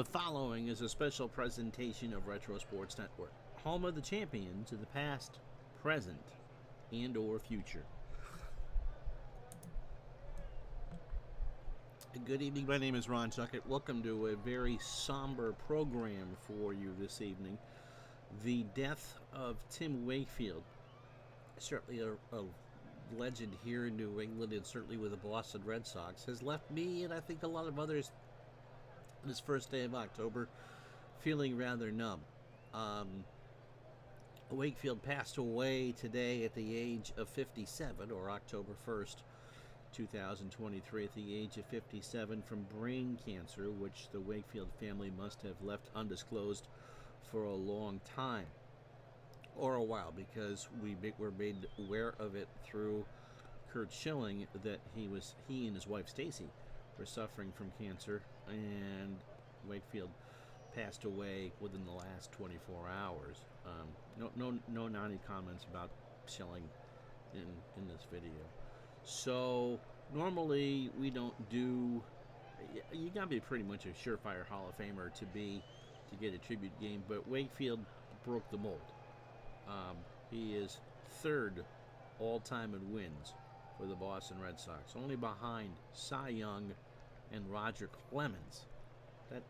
The following is a special presentation of Retro Sports Network, home of the champions of the past, present, and or future. Good evening, my name is Ron Chuckett. Welcome to a very somber program for you this evening. The death of Tim Wakefield, certainly a legend here in New England and certainly with the Boston Red Sox, has left me and I think a lot of others this first day of October feeling rather numb. Wakefield passed away today at the age of 57, or October 1st, 2023, at the age of 57 from brain cancer, which the Wakefield family must have left undisclosed for a long time, or a while, because we were made aware of it through Kurt Schilling that he and his wife Stacy were suffering from cancer, and Wakefield passed away within the last 24 hours. No naughty comments about Schilling in this video. So normally we don't do. You gotta be pretty much a surefire Hall of Famer to get a tribute game, but Wakefield broke the mold. He is third all-time in wins for the Boston Red Sox, only behind Cy Young and Roger Clemens.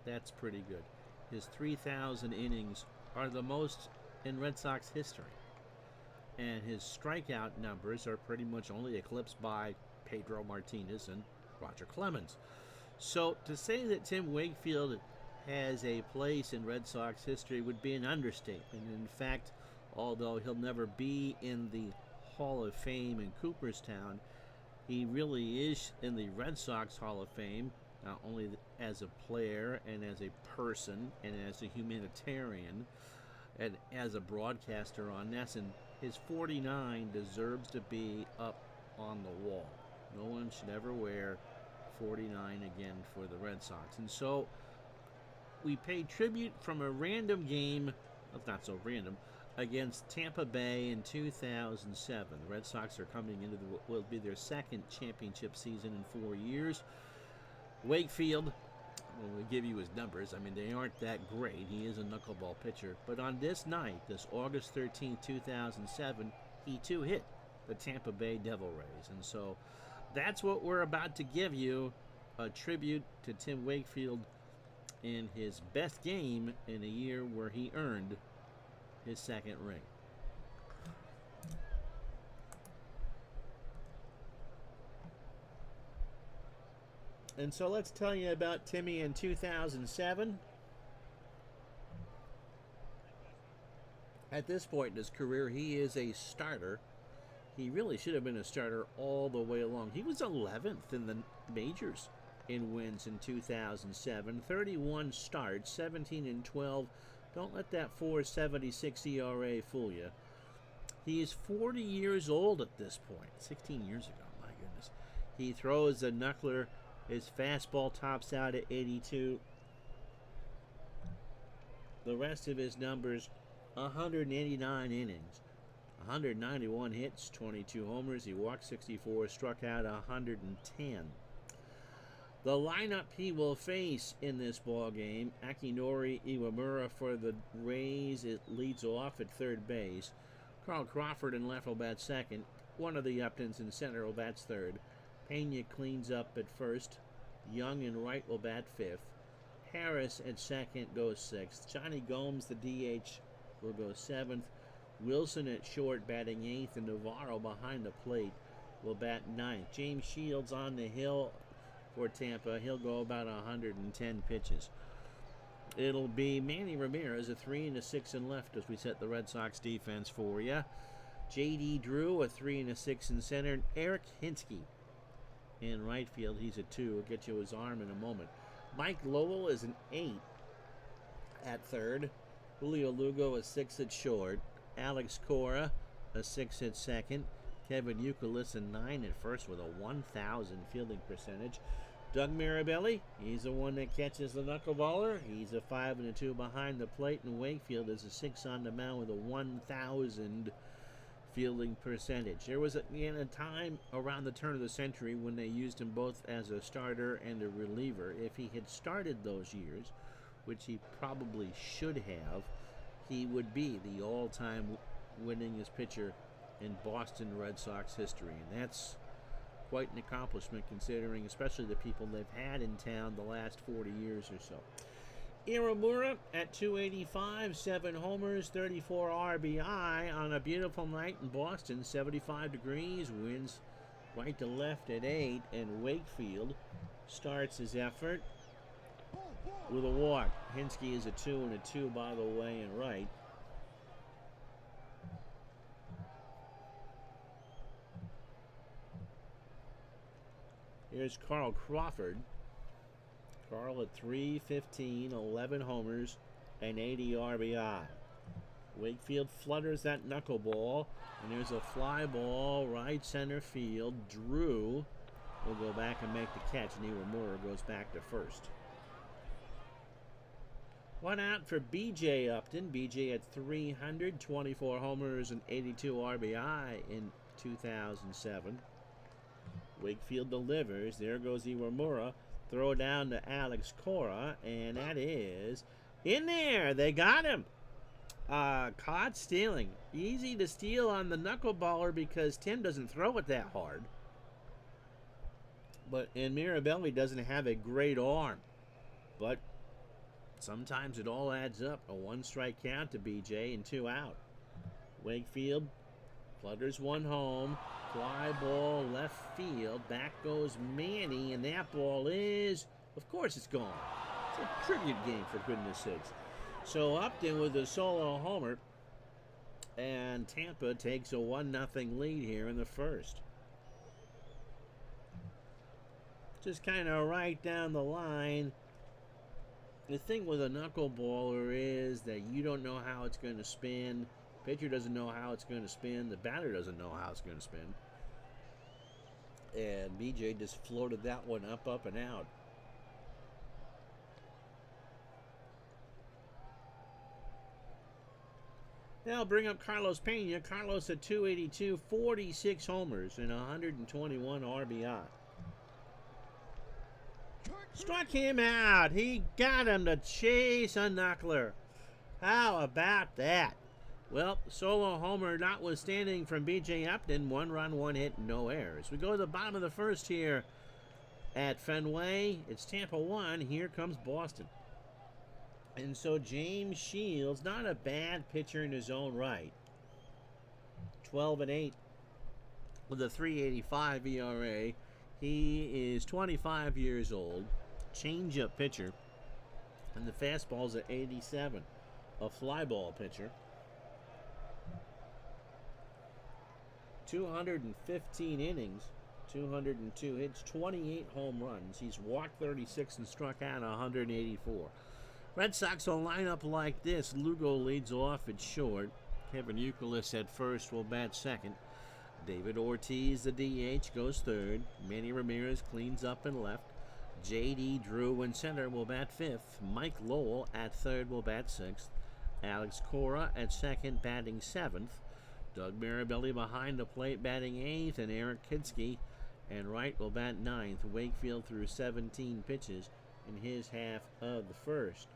That's pretty good. His 3,000 innings are the most in Red Sox history, and his strikeout numbers are pretty much only eclipsed by Pedro Martinez and Roger Clemens. So to say that Tim Wakefield has a place in Red Sox history would be an understatement. In fact, although he'll never be in the Hall of Fame in Cooperstown, he really is in the Red Sox Hall of Fame, not only as a player and as a person and as a humanitarian and as a broadcaster on NESN. His 49 deserves to be up on the wall. No one should ever wear 49 again for the Red Sox. And so we paid tribute from a random game, well, not so random, against Tampa Bay in 2007. The Red Sox are coming into will be their second championship season in 4 years. Wakefield, when we give you his numbers, I mean, they aren't that great. He is a knuckleball pitcher. But on this night, this August 13, 2007, he too hit the Tampa Bay Devil Rays. And so that's what we're about to give you, a tribute to Tim Wakefield in his best game in a year where he earned his second ring. And so let's tell you about Timmy in 2007. At this point in his career, he is a starter. He really should have been a starter all the way along. He was 11th in the majors in wins in 2007. 31 starts, 17 and 12. Don't let that 4.76 ERA fool you. He is 40 years old at this point. 16 years ago, my goodness. He throws a knuckler. His fastball tops out at 82. The rest of his numbers, 189 innings, 191 hits, 22 homers. He walked 64, struck out 110. The lineup he will face in this ball game: Akinori Iwamura for the Rays. It leads off at third base. Carl Crawford in left will bat second. One of the Uptons in center will bat third. Pena cleans up at first. Young in right will bat fifth. Harris at second goes sixth. Johnny Gomes, the DH, will go seventh. Wilson at short batting eighth, and Navarro behind the plate will bat ninth. James Shields on the hill for Tampa. He'll go about 110 pitches. It'll be Manny Ramirez, a 3 and a 6 in left, as we set the Red Sox defense for you. J.D. Drew, a 3 and a 6 in center. And Eric Hinsky in right field. He's a 2. We'll get you his arm in a moment. Mike Lowell is an 8 at third. Julio Lugo, a 6 at short. Alex Cora, a 6 at second. Kevin Youkilis, a 9 at first with a 1,000 fielding percentage. Doug Mirabelli, he's the one that catches the knuckleballer. He's a 5 and a 2 behind the plate. And Wakefield is a 6 on the mound with a 1,000 fielding percentage. There was a time around the turn of the century when they used him both as a starter and a reliever. If he had started those years, which he probably should have, he would be the all-time winningest pitcher in Boston Red Sox history. And that's quite an accomplishment considering especially the people they've had in town the last 40 years or so. Iwamura at 285, 7 homers, 34 RBI on a beautiful night in Boston, 75 degrees, winds right to left at 8, and Wakefield starts his effort with a walk. Hinsky is a 2 and a 2, by the way, and right. Here's Carl Crawford. Carl at 315, 11 homers, and 80 RBI. Wakefield flutters that knuckleball, and there's a fly ball right center field. Drew will go back and make the catch, and Iwamura goes back to first. One out for B.J. Upton. B.J. at 300, 24 homers, and 82 RBI in 2007. Wakefield delivers. There goes Iwamura. Throw down to Alex Cora, and that is in there. They got him. Caught stealing. Easy to steal on the knuckleballer because Tim doesn't throw it that hard. And Mirabelli doesn't have a great arm. But sometimes it all adds up. A 1-strike count to BJ and 2 out. Wakefield flutters one home. Fly ball left field. Back goes Manny, and that ball is, of course it's gone. It's a tribute game, for goodness sakes. So Upton with a solo homer, and Tampa takes a 1-0 lead here in the first. Just kind of right down the line. The thing with a knuckleballer is that you don't know how it's going to spin. Pitcher doesn't know how it's going to spin. The batter doesn't know how it's going to spin. And BJ just floated that one up, and out. Now bring up Carlos Pena. Carlos at 282, 46 homers, and 121 RBI. Struck him out. He got him to chase a knuckler. How about that? Well, solo homer notwithstanding from B.J. Upton. 1 run, 1 hit, no errors. We go to the bottom of the first here at Fenway. It's Tampa 1. Here comes Boston. And so James Shields, not a bad pitcher in his own right. 12 and 8 with a 3.85 ERA. He is 25 years old. Change-up pitcher. And the fastball's at 87. A fly ball pitcher. 215 innings, 202 hits, 28 home runs. He's walked 36 and struck out 184. Red Sox will line up like this. Lugo leads off at short. Kevin Youkilis at first will bat second. David Ortiz, the DH, goes third. Manny Ramirez cleans up and left. J.D. Drew in center will bat fifth. Mike Lowell at third will bat sixth. Alex Cora at second, batting seventh. Doug Mirabelli behind the plate, batting 8th, and Eric Hinsky and right will bat 9th. Wakefield threw 17 pitches in his half of the first.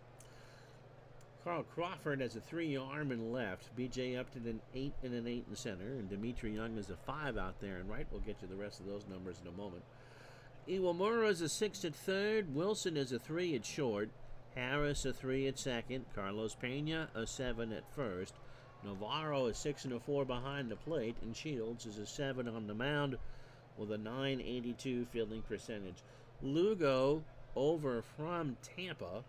Carl Crawford has a 3-arm in left. B.J. Upton an 8 and an 8 in center, and Dimitri Young is a 5 out there and right. We'll get you the rest of those numbers in a moment. Iwamura is a 6 at third. Wilson is a 3 at short. Harris a 3 at second. Carlos Pena a 7 at first. Navarro is 6 and a 4 behind the plate, and Shields is a 7 on the mound with a .982 fielding percentage. Lugo over from Tampa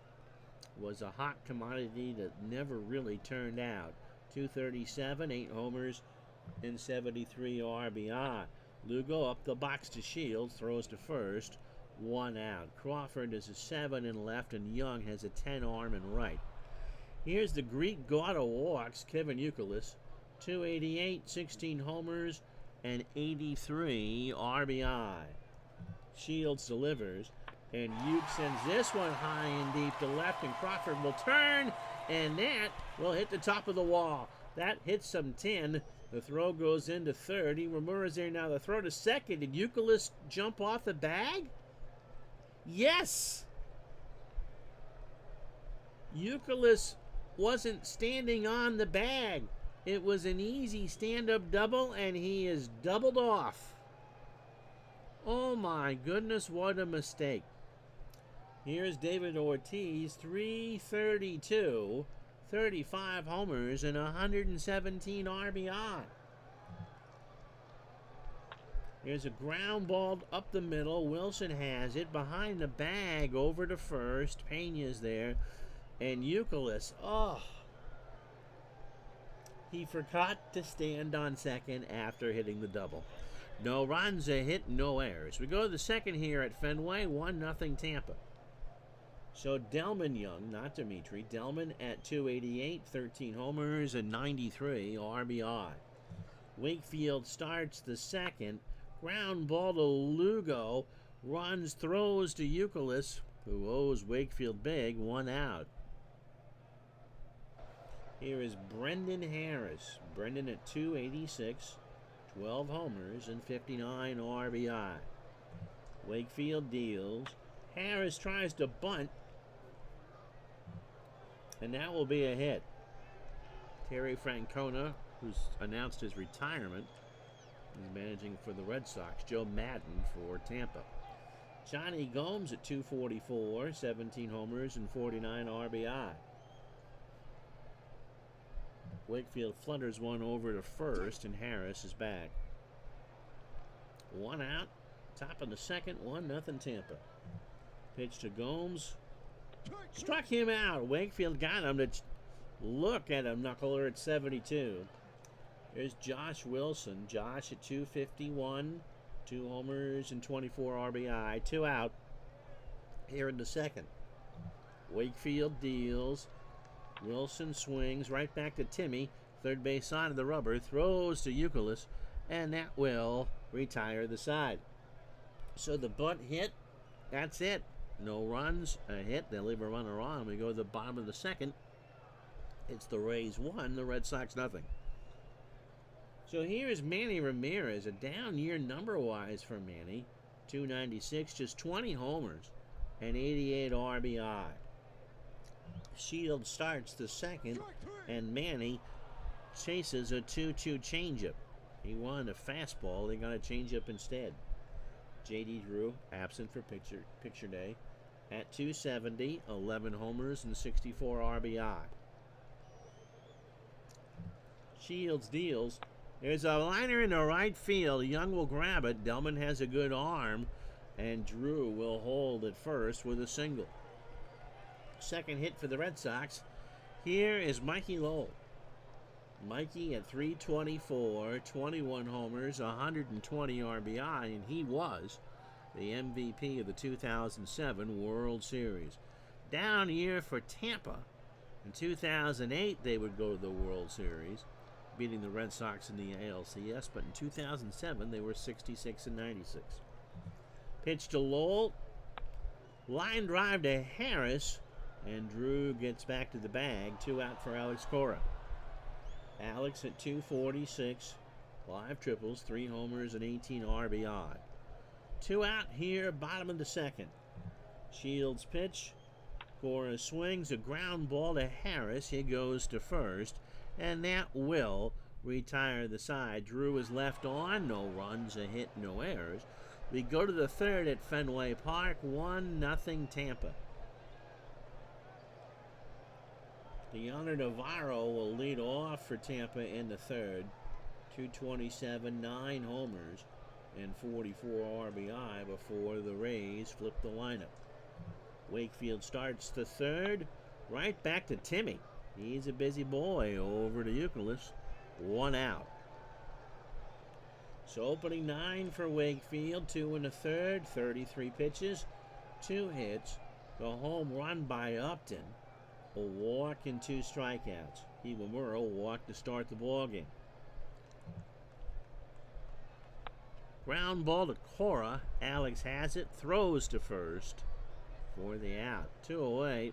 was a hot commodity that never really turned out. 237, 8 homers, and 73 RBI. Lugo up the box to Shields, throws to first, 1 out. Crawford is a 7 in left, and Young has a 10-arm in right. Here's the Greek god of walks, Kevin Youkilis. 288, 16 homers, and 83 RBI. Shields delivers, and Uke sends this one high and deep to left, and Crawford will turn, and that will hit the top of the wall. That hits some tin. The throw goes into third. Iwamura's there now. The throw to second. Did Youkilis jump off the bag? Yes! Youkilis wasn't standing on the bag. It was an easy stand-up double, and he is doubled off. Oh my goodness, what a mistake. Here's David Ortiz, 332, 35 homers, and 117 RBI. Here's a ground ball up the middle. Wilson has it behind the bag over to first. Pena's there. And Youkilis, he forgot to stand on second after hitting the double. No runs, a hit, no errors. We go to the second here at Fenway, 1-0 Tampa. So Delman Young, not Dimitri. Delman at 288, 13 homers, and 93 RBI. Wakefield starts the second. Ground ball to Lugo. Runs, throws to Youkilis, who owes Wakefield big, 1 out. Here is Brendan Harris. Brendan at 286, 12 homers, and 59 RBI. Wakefield deals. Harris tries to bunt, and that will be a hit. Terry Francona, who's announced his retirement, is managing for the Red Sox. Joe Madden for Tampa. Johnny Gomes at 244, 17 homers, and 49 RBI. Wakefield flutters one over to first, and Harris is back. 1 out, top of the second, 1-0 Tampa. Pitch to Gomes. Struck him out. Wakefield got him to look at him, knuckler at 72. There's Josh Wilson. Josh at 251, 2 homers and 24 RBI. 2 out here in the second. Wakefield deals. Wilson swings right back to Timmy. Third base side of the rubber. Throws to Youkilis, and that will retire the side. So the bunt hit. That's it. No runs, a hit. They'll leave a runner on. We go to the bottom of the second. It's the Rays 1, the Red Sox nothing. So here is Manny Ramirez, a down year number-wise for Manny. 296, just 20 homers and 88 RBI. Shield starts the second, and Manny chases a 2-2 changeup. He wanted a fastball. They got a changeup instead. J.D. Drew, absent for picture day, at 270, 11 homers and 64 RBI. Shields deals. There's a liner in the right field. Young will grab it. Delman has a good arm, and Drew will hold at first with a single. Second hit for the Red Sox. Here is Mikey Lowell. Mikey at 324, 21 homers, 120 RBI, and he was the MVP of the 2007 World Series. Down year for Tampa. In 2008, they would go to the World Series, beating the Red Sox in the ALCS, but in 2007, they were 66 and 96. Pitch to Lowell. Line drive to Harris, and Drew gets back to the bag. 2 out for Alex Cora. Alex at 246, 5 triples, 3 homers, and 18 RBI. 2 out here, bottom of the second. Shields pitch. Cora swings a ground ball to Harris. He goes to first, and that will retire the side. Drew is left on. No runs, a hit, no errors. We go to the third at Fenway Park. 1-0 Tampa. Deanna Navarro will lead off for Tampa in the third. 227, 9 homers, and 44 RBI before the Rays flip the lineup. Wakefield starts the third. Right back to Timmy. He's a busy boy. Over to Youkilis. 1 out. So opening 9 for Wakefield. 2 in the third. 33 pitches. 2 hits. The home run by Upton. A walk and 2 strikeouts. Iwamura walked to start the ballgame. Ground ball to Cora. Alex has it. Throws to first for the out. 2 away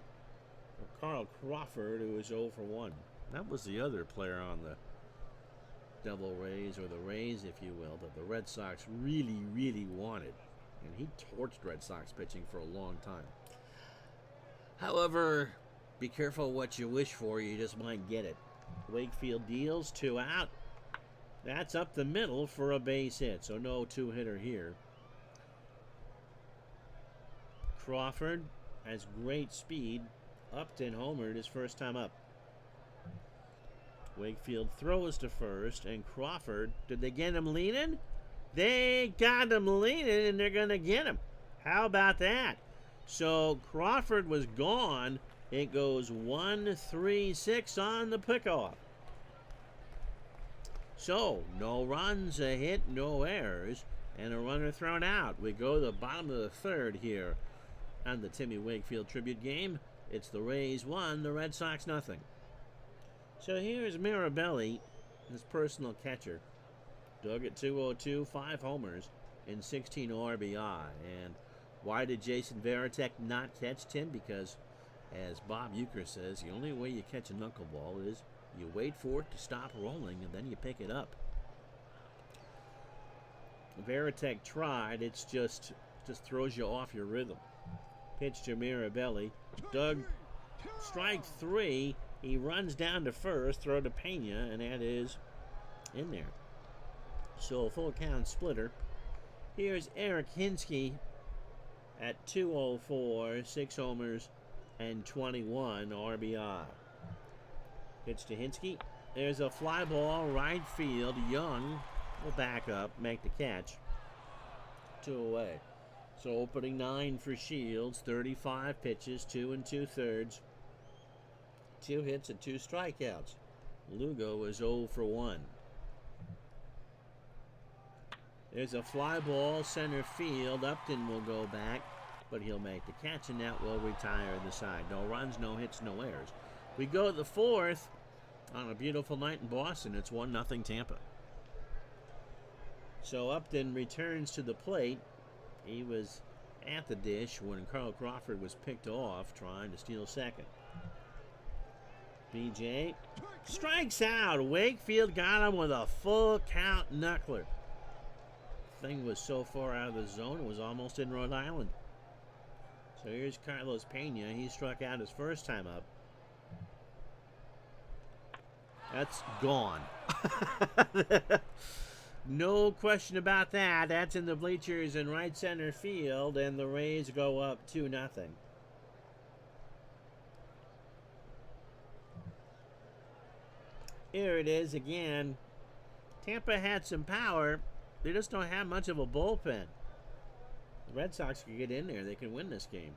for Carl Crawford, who is 0 for 1. That was the other player on the Devil Rays, or the Rays, if you will, that the Red Sox really, really wanted. And he torched Red Sox pitching for a long time. However, Be careful what you wish for, you just might get it. Wakefield deals, 2 out. That's up the middle for a base hit, so no two-hitter here. Crawford has great speed. Upton homered his first time up. Wakefield throws to first, and Crawford, did they get him leaning? They got him leaning, and they're going to get him. How about that? So Crawford was gone. It goes 1-3-6 on the pickoff. So, no runs, a hit, no errors, and a runner thrown out. We go to the bottom of the third here on the Timmy Wakefield tribute game. It's the Rays 1, the Red Sox nothing. So here's Mirabelli, his personal catcher. Dug at 202, 5 homers, and 16 RBI. And why did Jason Varitek not catch Tim? Because, as Bob Uecker says, the only way you catch a knuckleball is you wait for it to stop rolling, and then you pick it up. Varitek tried. It's just throws you off your rhythm. Pitch to Mirabelli. Doug, strike 3. He runs down to first, throw to Pena, and that is in there. So a full count splitter. Here's Eric Hinsky at 204, 6 homers, and 21 RBI. Pitch to Hinsky. There's a fly ball, right field. Young will back up, make the catch. 2 away. So opening 9 for Shields, 35 pitches, 2 2/3. 2 hits and 2 strikeouts. Lugo is 0 for 1. There's a fly ball, center field. Upton will go back, but he'll make the catch, and that will retire the side. No runs, no hits, no errors. We go to the 4th on a beautiful night in Boston. It's 1-0 Tampa. So Upton returns to the plate. He was at the dish when Carl Crawford was picked off trying to steal second. BJ strikes out. Wakefield got him with a full count knuckler. Thing was so far out of the zone, it was almost in Rhode Island. So here's Carlos Pena. He struck out his first time up. That's gone. No question about that. That's in the bleachers in right center field, and the Rays go up 2-0. Here it is again. Tampa had some power. They just don't have much of a bullpen. The Red Sox can get in there. They can win this game.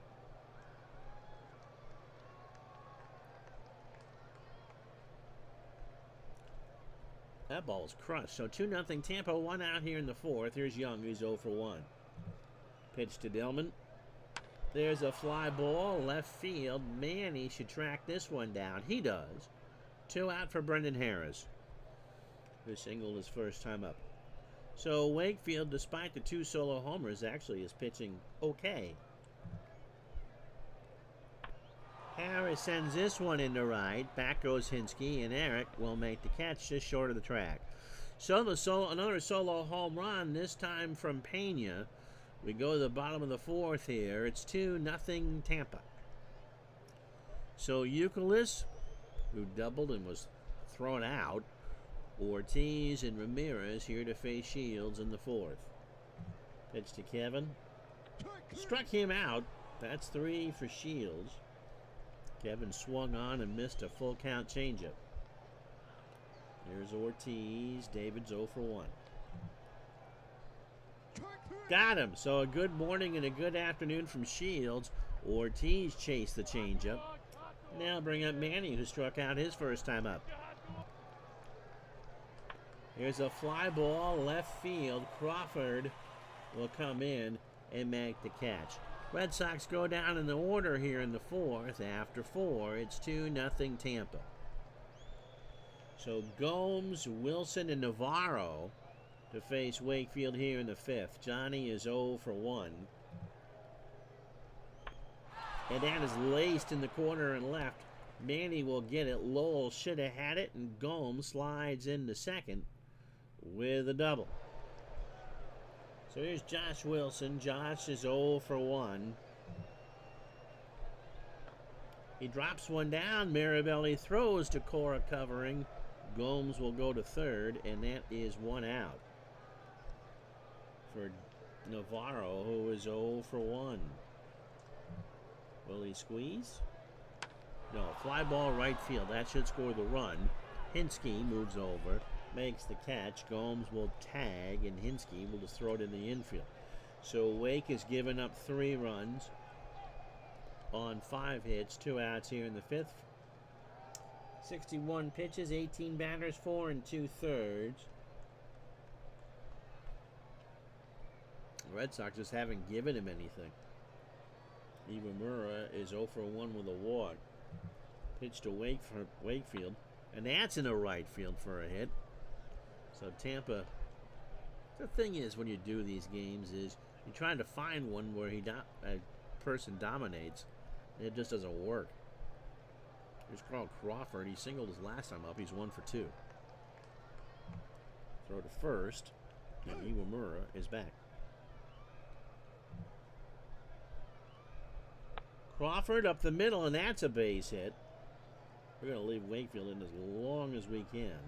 That ball's crushed. So 2-0 Tampa, 1 out here in the 4th. Here's Young, who's 0 for 1. Pitch to Dillman. There's a fly ball, left field. Man, he should track this one down. He does. 2 out for Brendan Harris, who singled his first time up. So Wakefield, despite the 2 solo homers, actually is pitching okay. Harris sends this one into right. Back goes Hinsky, and Eric will make the catch just short of the track. So another solo home run, this time from Pena. We go to the bottom of the 4th here. It's 2-0 Tampa. So Euclid, who doubled and was thrown out. Ortiz and Ramirez here to face Shields in the 4th. Pitch to Kevin. Struck him out. That's 3 for Shields. Kevin swung on and missed a full count changeup. Here's Ortiz. David's 0 for 1. Got him. So a good morning and a good afternoon from Shields. Ortiz chased the changeup. Now bring up Manny, who struck out his first time up. Here's a fly ball, left field. Crawford will come in and make the catch. Red Sox go down in the order here in the 4th. After 4, it's 2-0 Tampa. So Gomes, Wilson, and Navarro to face Wakefield here in the 5th. Johnny is 0 for 1. And that is laced in the corner and left. Manny will get it. Lowell should have had it, and Gomes slides into second with a double. So here's Josh Wilson. Josh is 0 for 1. He drops one down. Mirabelli throws to Cora covering. Gomes will go to third, and that is one out for Navarro, who is 0 for 1. Will he squeeze? No, fly ball right field. That should score the run. Hinsky moves over, makes the catch. Gomes will tag, and Hinsky will just throw it in the infield. So Wake has given up 3 runs on 5 hits, 2 outs here in the 5th. 61 pitches, 18 batters, 4 2/3. The Red Sox just haven't given him anything. Iwamura is 0 for 1 with a walk. Pitch to Wakefield, and that's in the right field for a hit. So Tampa, the thing is when you do these games is you're trying to find one where a person dominates, and it just doesn't work. Here's Carl Crawford. He singled his last time up. He's 1 for 2. Throw to first, and Iwamura is back. Crawford up the middle, and that's a base hit. We're going to leave Wakefield in as long as we can.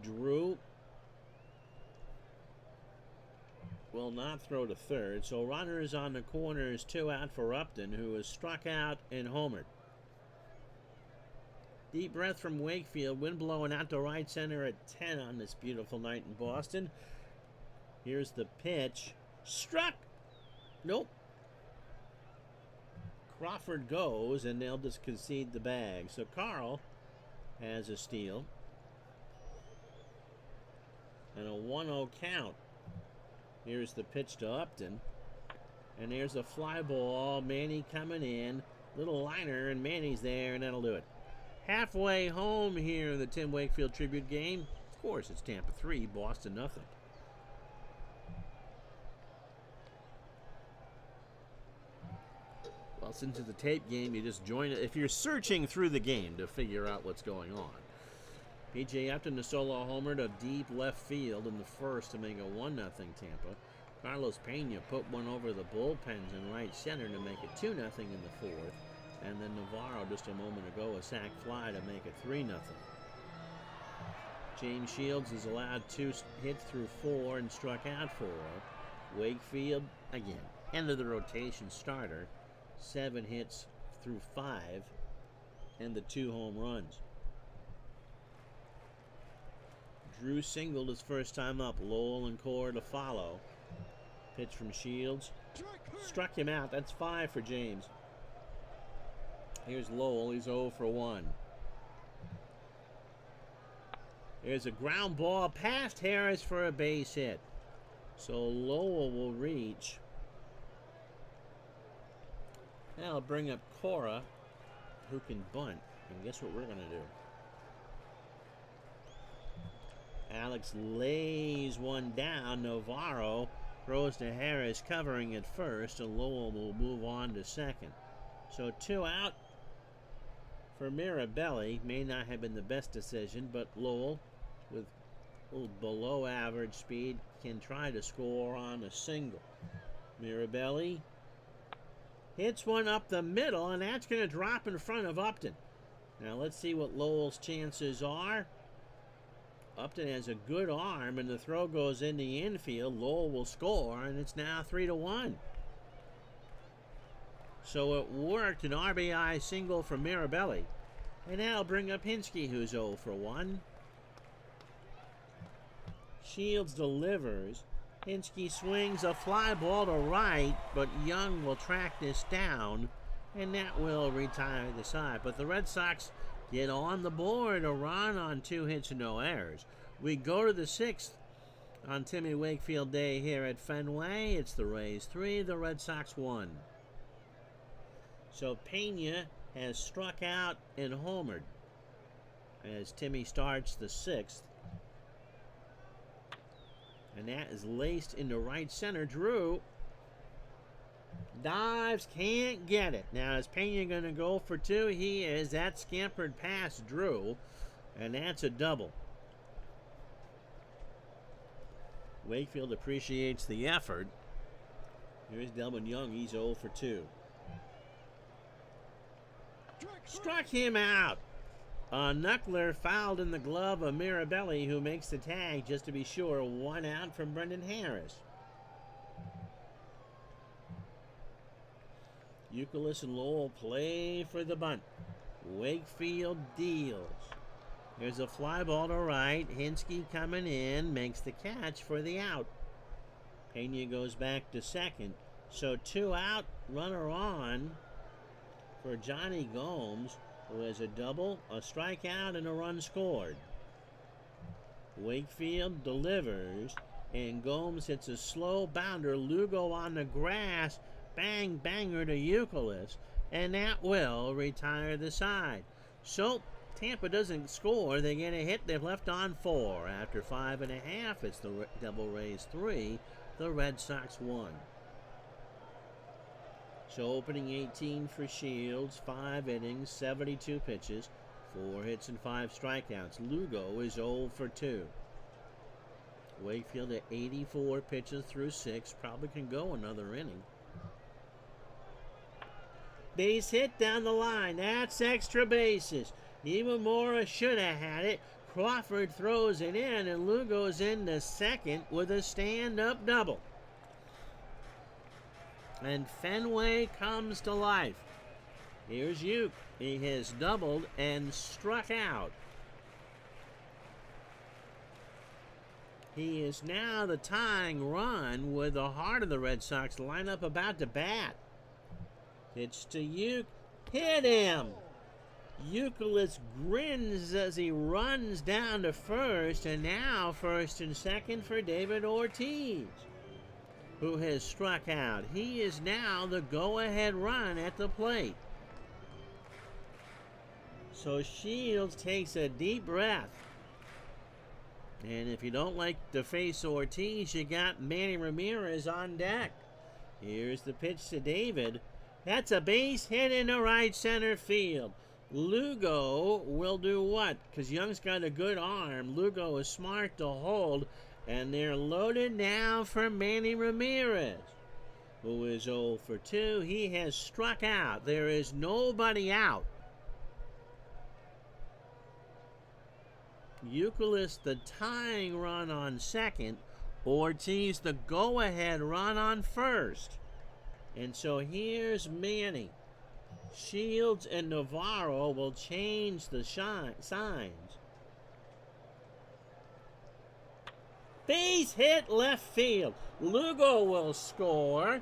Drew will not throw to third, so runners on the corners, 2 out for Upton, who is struck out and homered. Deep breath from Wakefield. Wind blowing out to right center at 10 on this beautiful night in Boston. Here's the pitch. Struck! Nope. Crawford goes, and they'll just concede the bag. So Carl has a steal. And a 1-0 count. Here's the pitch to Upton. And there's a fly ball. Manny coming in. Little liner, and Manny's there, and that'll do it. Halfway home here in the Tim Wakefield tribute game. Of course, it's Tampa 3, Boston nothing. Well, since it's a tape game, you just join it. If you're searching through the game to figure out what's going on. P.J. Upton, the solo homer to deep left field in the first to make a 1-0 Tampa. Carlos Pena put one over the bullpens in right center to make it 2-0 in the 4th. And then Navarro, just a moment ago, a sac fly to make it 3-0. James Shields is allowed 2 hits through 4 and struck out 4. Wakefield, again, end of the rotation starter, 7 hits through 5, and the 2 home runs. Drew singled his first time up. Lowell and Cora to follow. Pitch from Shields. Struck him out. That's 5 for James. Here's Lowell. He's 0 for 1. There's a ground ball past Harris for a base hit. So Lowell will reach. Now I'll bring up Cora, who can bunt. And guess what we're going to do? Alex lays one down. Navarro throws to Harris, covering at first, and Lowell will move on to second. So 2 out for Mirabelli. May not have been the best decision, but Lowell, with a little below average speed, can try to score on a single. Mirabelli hits one up the middle, and that's going to drop in front of Upton. Now let's see what Lowell's chances are. Upton has a good arm, and the throw goes in the infield. Lowell will score, and it's now 3-1. So it worked, an RBI single for Mirabelli. And now I'll bring up Hinsky, who's 0 for 1. Shields delivers. Hinsky swings a fly ball to right, but Young will track this down, and that will retire the side. But the Red Sox get on the board, a run on 2 hits and no errors. We go to the 6th on Timmy Wakefield Day here at Fenway. It's the Rays 3, the Red Sox 1. So Pena has struck out and homered as Timmy starts the 6th. And that is laced into right center. Drew dives, can't get it. Now, is Pena going to go for 2? He is. That scampered past Drew, and that's a double. Wakefield appreciates the effort. Here's Delman Young. He's 0 for 2. Struck him out. A knuckler fouled in the glove of Mirabelli, who makes the tag just to be sure. 1 out from Brendan Harris. Euclid and Lowell play for the bunt. Wakefield deals. There's a fly ball to right. Hinsky coming in, makes the catch for the out. Pena goes back to second. So 2 out, runner on for Johnny Gomes, who has a double, a strikeout, and a run scored. Wakefield delivers, and Gomes hits a slow bounder. Lugo on the grass, bang banger to Euclid, and that will retire the side. So Tampa doesn't score. They get a hit. They've left on 4. After 5.5, it's the Devil Rays 3, the Red Sox 1. So opening 18 for Shields, 5 innings, 72 pitches, 4 hits and 5 strikeouts. Lugo is 0 for 2. Wakefield at 84 pitches through 6, probably can go another inning. Base hit down the line, that's extra bases. Imamura should have had it. Crawford throws it in, and Lugo's into second with a stand-up double. And Fenway comes to life. Here's Uke. He has doubled and struck out. He is now the tying run with the heart of the Red Sox lineup about to bat. Pitch to Uke. Hit him! Euclid grins as he runs down to first, and now first and second for David Ortiz, who has struck out. He is now the go-ahead run at the plate. So Shields takes a deep breath. And if you don't like to face Ortiz, you got Manny Ramirez on deck. Here's the pitch to David. That's a base hit into right center field. Lugo will do what? Because Young's got a good arm. Lugo is smart to hold. And they're loaded now for Manny Ramirez, who is 0 for 2. He has struck out. There is nobody out. Euclid the tying run on second. Ortiz the go-ahead run on first. And so here's Manny. Shields and Navarro will change the signs. Base hit left field. Lugo will score.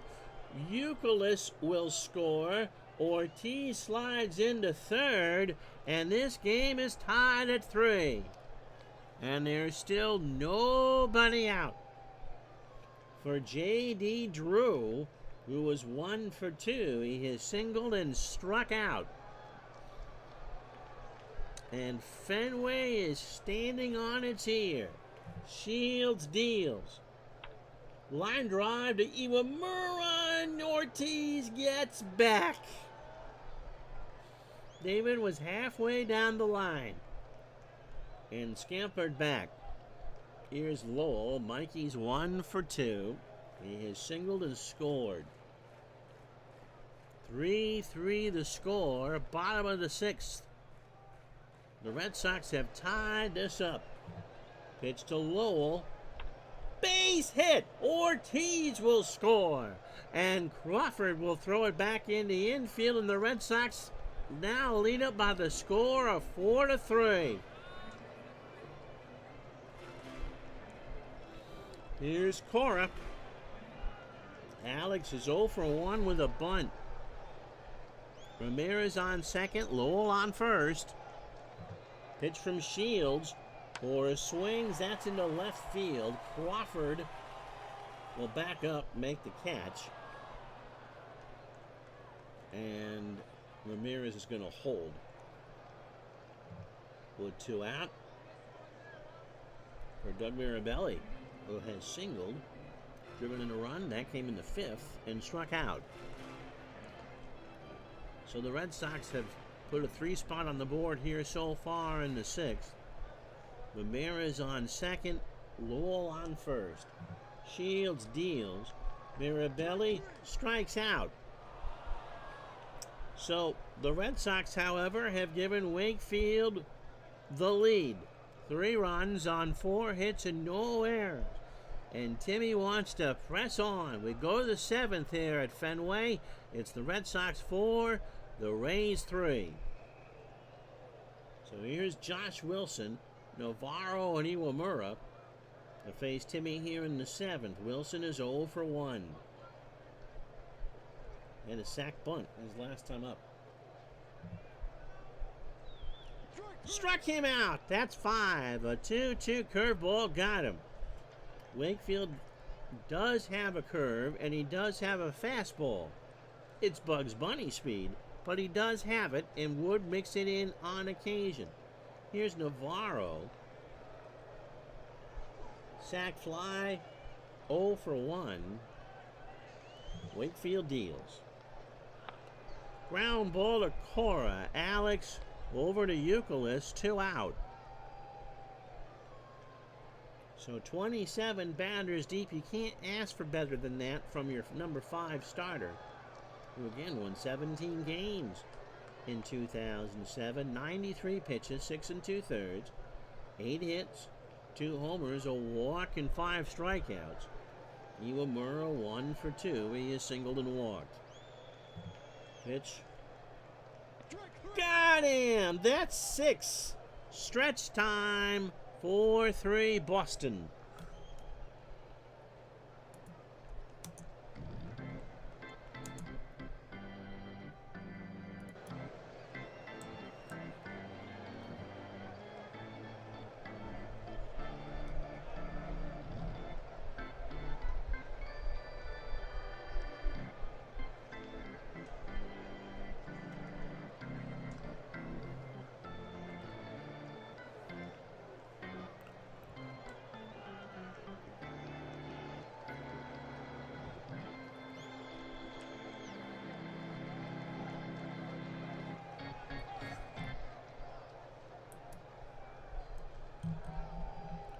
Euclid will score. Ortiz slides into third. And this game is tied at 3. And there's still nobody out. For J.D. Drew, who was 1 for 2, he has singled and struck out. And Fenway is standing on its ear. Shields deals. Line drive to Iwamura, and Ortiz gets back. David was halfway down the line and scampered back. Here's Lowell. Mikey's 1 for 2. He has singled and scored. 3-3 the score, bottom of the 6th. The Red Sox have tied this up. Pitch to Lowell. Base hit! Ortiz will score. And Crawford will throw it back in the infield, and the Red Sox now lead up by the score of 4-3. Here's Cora. Alex is 0 for 1 with a bunt. Ramirez on second, Lowell on first. Pitch from Shields. For swings, that's into left field. Crawford will back up, make the catch. And Ramirez is going to hold. With 2 out for Doug Mirabelli, who has singled, driven in a run. That came in the 5th and struck out. So the Red Sox have put a 3 spot on the board here so far in the 6th. Ramirez on second, Lowell on first. Shields deals. Mirabelli strikes out. So the Red Sox, however, have given Wakefield the lead. 3 runs on 4 hits and no errors. And Timmy wants to press on. We go to the 7th here at Fenway. It's the Red Sox 4, the Rays 3. So here's Josh Wilson, Navarro, and Iwamura to face Timmy here in the 7th. Wilson is 0 for 1. And a sac bunt his last time up. Struck him out. That's 5. A 2-2 curveball got him. Wakefield does have a curve, and he does have a fastball. It's Bugs Bunny speed, but he does have it and would mix it in on occasion. Here's Navarro. Sac fly, 0 for 1. Wakefield deals. Ground ball to Cora. Alex over to Euclid, 2 out. So 27 batters deep. You can't ask for better than that from your number 5 starter, who again won 17 games in 2007. 93 pitches, 6 2/3, 8 hits, 2 homers, a walk, and 5 strikeouts. Iwamura 1 for 2. He is singled and walked. Pitch. Got him! That's 6. Stretch time. 4-3 Boston.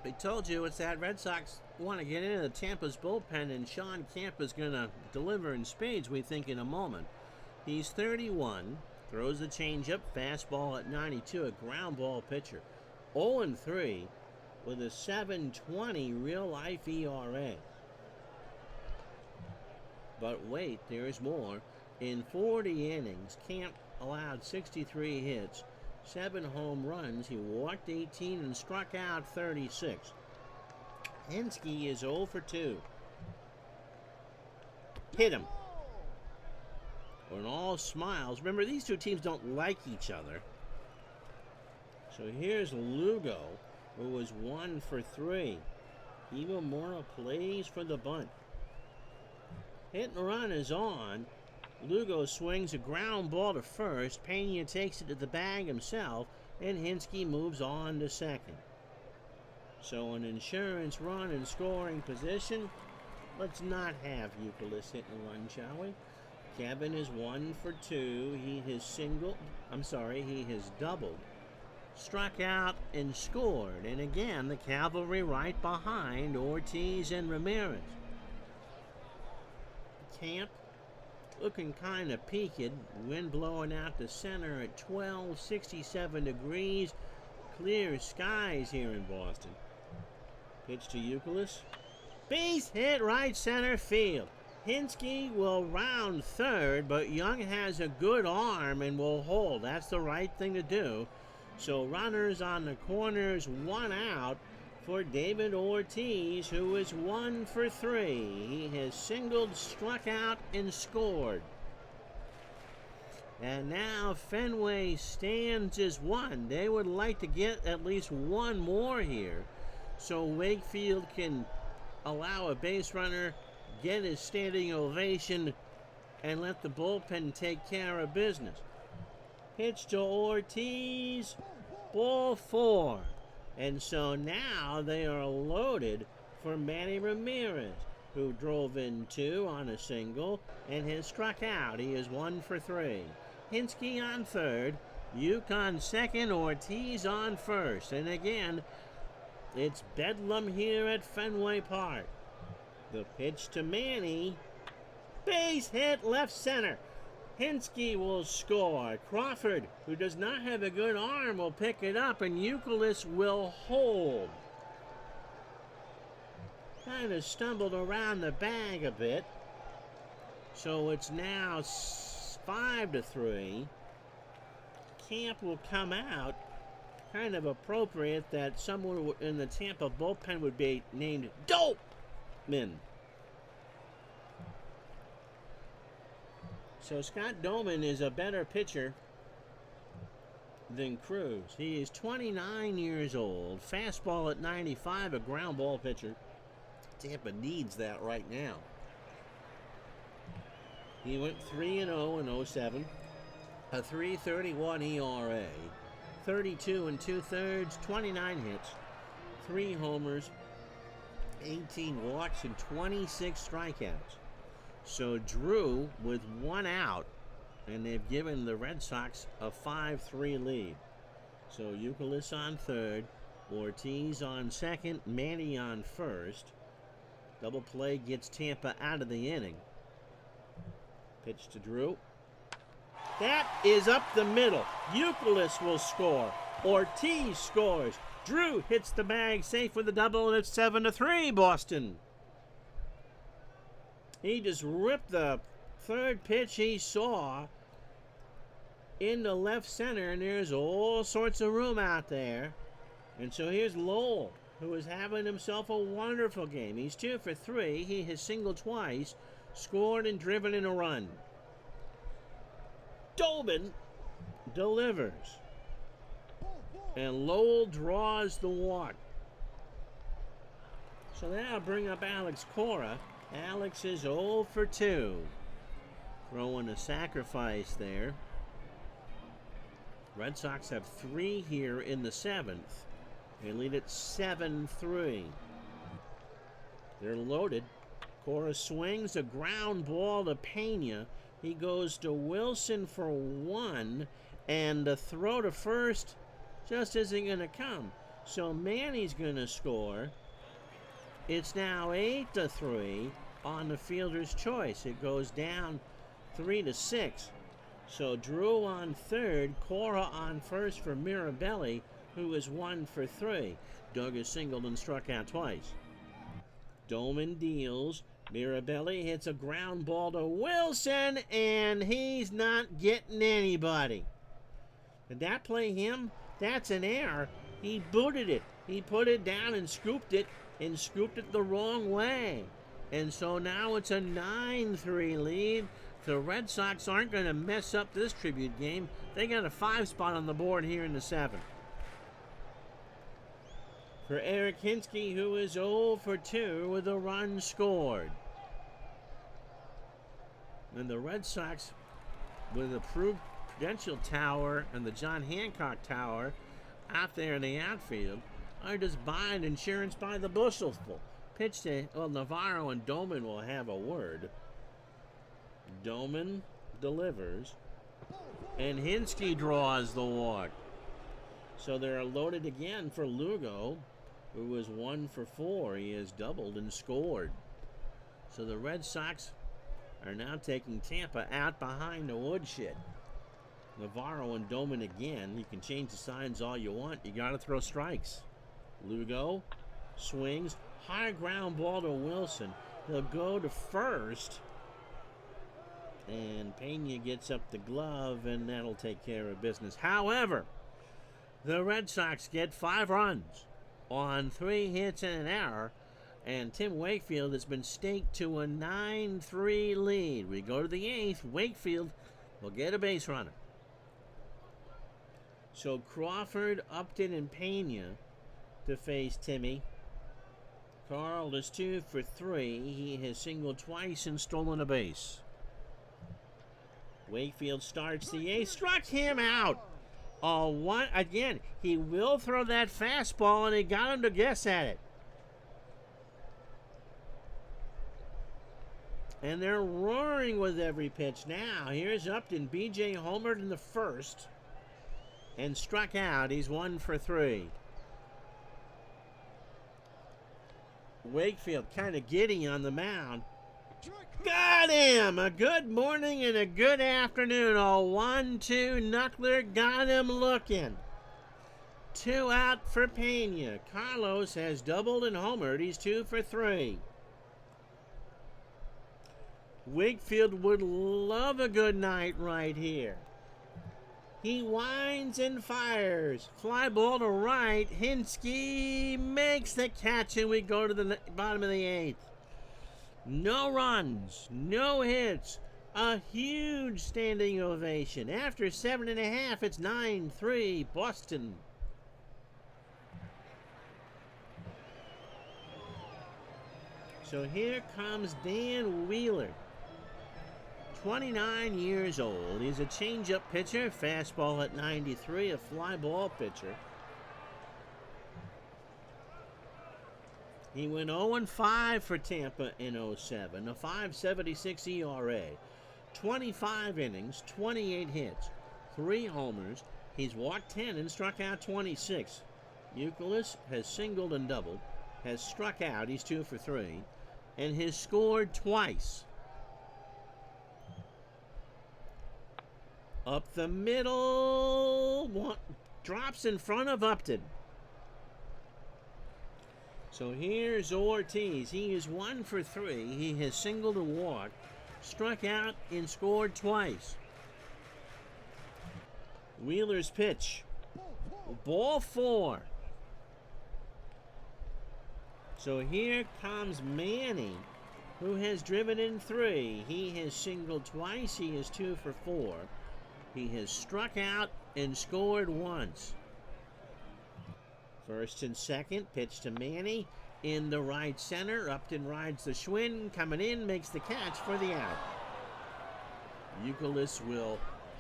I told you it's that Red Sox want to get into Tampa's bullpen, and Sean Camp is going to deliver in spades, we think, in a moment. He's 31, throws the changeup, fastball at 92, a ground ball pitcher. 0-3 with a 7.20 real-life ERA. But wait, there's more. In 40 innings, Camp allowed 63 hits, 7 home runs. He walked 18 and struck out 36. Henske is 0 for 2. Hit him. And all smiles. Remember, these two teams don't like each other. So here's Lugo, who was 1 for 3. Iwamura plays for the bunt. Hit and run is on. Lugo swings a ground ball to first. Pena takes it to the bag himself, and Henske moves on to second. So an insurance run in scoring position. Let's not have Euclid hit and run, shall we? Kevin is 1 for 2. He has doubled, struck out, and scored. And again, the cavalry right behind Ortiz and Ramirez. Camp looking kind of peaked. Wind blowing out to center at 67 degrees. Clear skies here in Boston. Pitch to Euclid. Base hit right center field. Henske will round third, but Young has a good arm and will hold. That's the right thing to do. So runners on the corners, 1 out for David Ortiz, who is 1 for 3. He has singled, struck out, and scored. And now Fenway stands as 1. They would like to get at least 1 more here, so Wakefield can allow a base runner, get his standing ovation, and let the bullpen take care of business. Pitch to Ortiz, ball 4. And so now they are loaded for Manny Ramirez, who drove in 2 on a single and has struck out. He is 1 for 3. Henske on third, Yukon second, Ortiz on first. And again, it's bedlam here at Fenway Park. The pitch to Manny. Base hit left center. Henske will score. Crawford, who does not have a good arm, will pick it up, and Euclid will hold. Kind of stumbled around the bag a bit. So it's now 5-3. Camp will come out. Kind of appropriate that someone in the Tampa bullpen would be named Doman. So Scott Doman is a better pitcher than Cruz. He is 29 years old. Fastball at 95, a ground ball pitcher. Tampa needs that right now. He went 3-0 in 07, a 3.31 ERA, 32 2/3, 29 hits, 3 homers, 18 walks, and 26 strikeouts. So Drew with 1 out, and they've given the Red Sox a 5-3 lead. So Euclid on third, Ortiz on second, Manny on first. Double play gets Tampa out of the inning. Pitch to Drew. That is up the middle. Euclid will score. Ortiz scores. Drew hits the bag safe with a double, and it's 7-3 Boston. He just ripped the third pitch he saw into left center, and there's all sorts of room out there. And so here's Lowell, who is having himself a wonderful game. He's 2 for 3. He has singled twice, scored and driven in a run. Doman delivers, and Lowell draws the walk. So that'll bring up Alex Cora. Alex is 0 for 2. Throwing a sacrifice there. Red Sox have 3 here in the 7th. They lead at 7-3. They're loaded. Cora swings a ground ball to Pena. He goes to Wilson for 1, and the throw to first just isn't going to come. So Manny's going to score. It's now 8-3 on the fielder's choice. It goes down 3-6. So Drew on third, Cora on first for Mirabelli, who is 1 for 3. Doug has singled and struck out twice. Doman deals. Mirabelli hits a ground ball to Wilson, and he's not getting anybody. Did that play him? That's an error. He booted it. He put it down and scooped it the wrong way. And so now it's a 9-3 lead. The Red Sox aren't going to mess up this tribute game. They got a 5 spot on the board here in the 7th. For Eric Hinske, who is 0 for 2 with a run scored. And the Red Sox, with the Prudential Tower and the John Hancock Tower out there in the outfield, are just buying insurance by the bushelsful. Pitch to Navarro, and Doman will have a word. Doman delivers, and Hinske draws the walk. So they're loaded again for Lugo, who was 1 for 4. He has doubled and scored. So the Red Sox are now taking Tampa out behind the woodshed. Navarro and Doman again. You can change the signs all you want. You got to throw strikes. Lugo swings. High ground ball to Wilson. He'll go to first. And Pena gets up the glove, and that'll take care of business. However, the Red Sox get 5 runs on 3 hits and an error, and Tim Wakefield has been staked to a 9-3 lead. We go to the 8th. Wakefield will get a base runner. So Crawford, Upton, and Pena to face Timmy. Carl is 2 for 3. He has singled twice and stolen a base. Wakefield starts the 8th. Struck him out. Again, he will throw that fastball, and he got him to guess at it. And they're roaring with every pitch now. Here's Upton. BJ homered in the first and struck out. He's 1 for 3. Wakefield kind of giddy on the mound. Got him! A good morning and a good afternoon. A 1-2 knuckler got him looking. 2 out for Pena. Carlos has doubled and homered. He's 2 for 3. Wakefield would love a good night right here. He winds and fires. Fly ball to right. Hinsky makes the catch, and we go to the bottom of the 8th. No runs, no hits, a huge standing ovation. After 7.5, it's 9-3 Boston. So here comes Dan Wheeler, 29 years old. He's a changeup pitcher, fastball at 93, a fly ball pitcher. He went 0-5 for Tampa in 07, a 5.76 ERA, 25 innings, 28 hits, 3 homers. He's walked 10 and struck out 26. Euclid has singled and doubled, has struck out, he's 2 for 3, and has scored twice. Up the middle, drops in front of Upton. So here's Ortiz. He is 1 for 3. He has singled and walked, struck out and scored twice. Wheeler's pitch. Ball 4. So here comes Manny, who has driven in 3. He has singled twice. He is 2 for 4. He has struck out and scored once. First and second, pitch to Manny in the right center. Upton rides the Schwinn, coming in, makes the catch for the out. Euclid will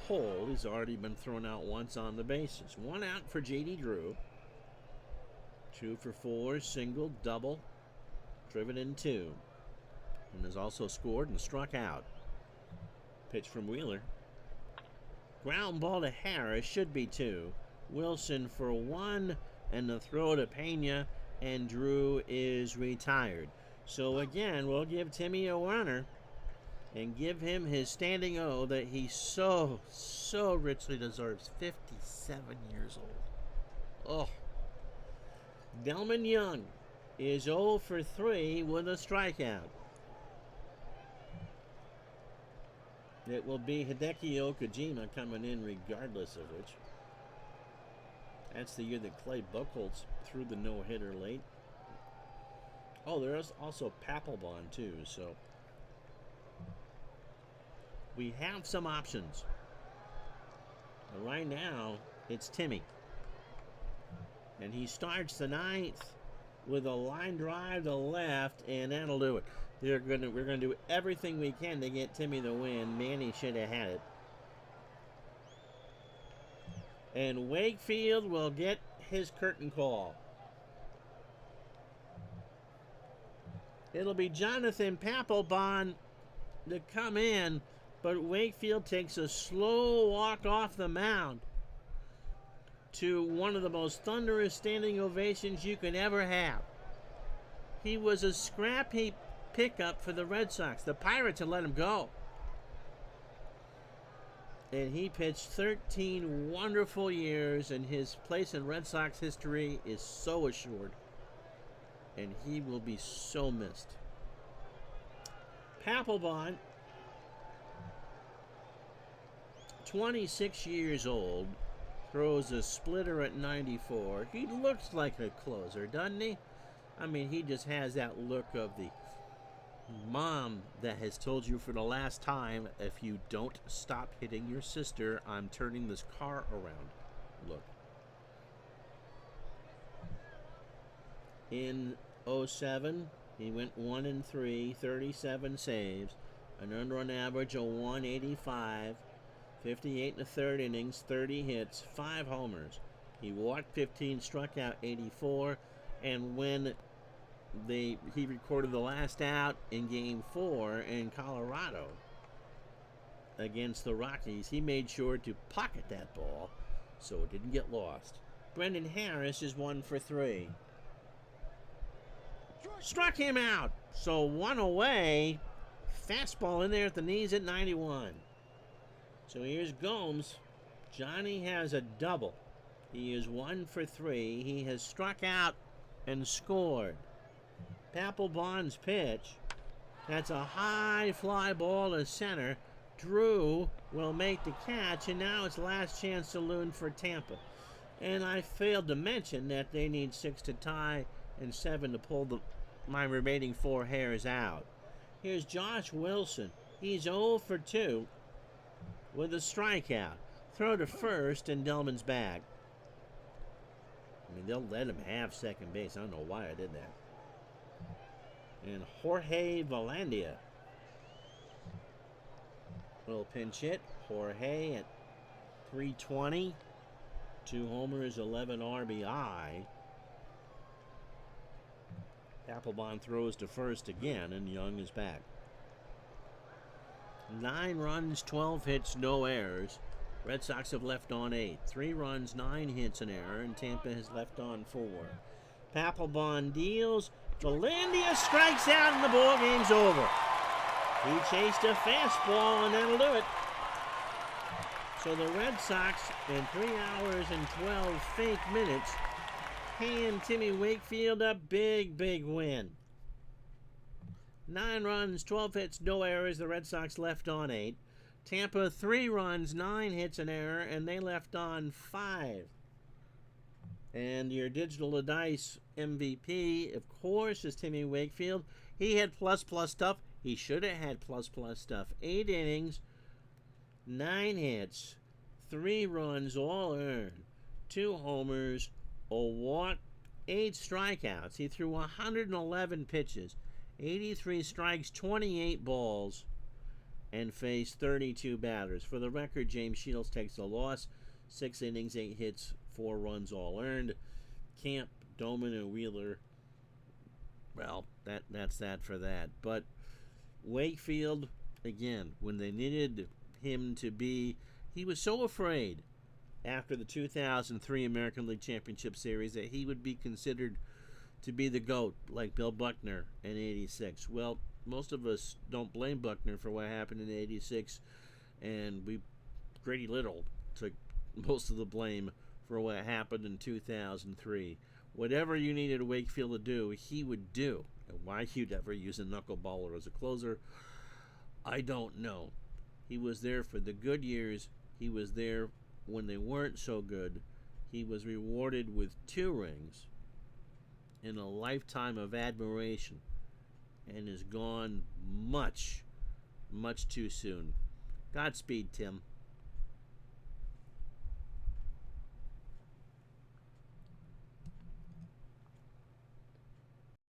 hold. He's already been thrown out once on the bases. 1 out for J.D. Drew. 2 for 4, single, double, driven in 2. And has also scored and struck out. Pitch from Wheeler. Ground ball to Harris, should be 2. Wilson for 1. And the throw to Pena, and Drew is retired. So again, we'll give Timmy a runner and give him his standing O that he so richly deserves. 57 years old. Oh. Delman Young is 0 for 3 with a strikeout. It will be Hideki Okajima coming in regardless of which. That's the year that Clay Buchholz threw the no-hitter late. Oh, there's also Papelbon, too, so we have some options. But right now, it's Timmy. And he starts the 9th with a line drive to left, and that'll do it. We're gonna do everything we can to get Timmy the win. Manny should have had it. And Wakefield will get his curtain call. It'll be Jonathan Papelbon to come in, but Wakefield takes a slow walk off the mound to one of the most thunderous standing ovations you can ever have. He was a scrap heap pickup for the Red Sox. The Pirates had let him go. And he pitched 13 wonderful years, and his place in Red Sox history is so assured. And he will be so missed. Papelbon, 26 years old, throws a splitter at 94. He looks like a closer, doesn't he? I mean, he just has that look of the mom that has told you for the last time, if you don't stop hitting your sister, I'm turning this car around. Look. In 07, he went 1-3, 37 saves, an earned run average of 185, 58 1/3 innings, 30 hits, 5 homers. He walked 15, struck out 84, and when he recorded the last out in Game 4 in Colorado against the Rockies, he made sure to pocket that ball so it didn't get lost. Brendan Harris is 1 for 3. Struck him out. So 1 away Fastball in there at the knees at 91. So here's Gomes. Johnny has a double. He is 1 for 3. He has struck out and scored. Papelbon's pitch. That's a high fly ball to center. Drew will make the catch, and now it's last chance saloon for Tampa. And I failed to mention that they need 6 to tie and 7 to pull my remaining 4 hairs out. Here's Josh Wilson. He's 0 for 2 with a strikeout. Throw to first, and Delman's back. I mean, they'll let him have second base. I don't know why I did that. And Jorge Valandia. Little pinch hit. Jorge at 320. 2 homers, 11 RBI. Papelbon throws to first again, and Young is back. 9 runs, 12 hits, no errors. Red Sox have left on 8. 3 runs, 9 hits, an error, and Tampa has left on 4. Papelbon deals. Valandia strikes out, and the ball game's over. He chased a fastball, and that'll do it. So the Red Sox, in 3 hours and 12 fake minutes, hand Timmy Wakefield a big, big win. 9 runs, 12 hits, no errors. The Red Sox left on 8. Tampa, 3 runs, 9 hits, an error, and they left on 5. And your Digital Dice MVP, of course, is Timmy Wakefield. He had plus stuff. He should have had plus stuff. 8 innings, 9 hits, 3 runs, all earned, 2 homers, a walk, 8 strikeouts. He threw 111 pitches, 83 strikes, 28 balls, and faced 32 batters. For the record, James Shields takes the loss. 6 innings, 8 hits, 4 runs, all earned. Camp, Doman, and Wheeler, well, that's that for that. But Wakefield, again, when they needed him to be, he was so afraid after the 2003 American League Championship Series that he would be considered to be the GOAT, like Bill Buckner in '86. Well, most of us don't blame Buckner for what happened in '86, and Grady Little took most of the blame for what happened in 2003. Whatever you needed Wakefield to do, he would do. And why he'd ever use a knuckleballer as a closer, I don't know. He was there for the good years. He was there when they weren't so good. He was rewarded with 2 rings and a lifetime of admiration, and is gone much, much too soon. Godspeed, Tim.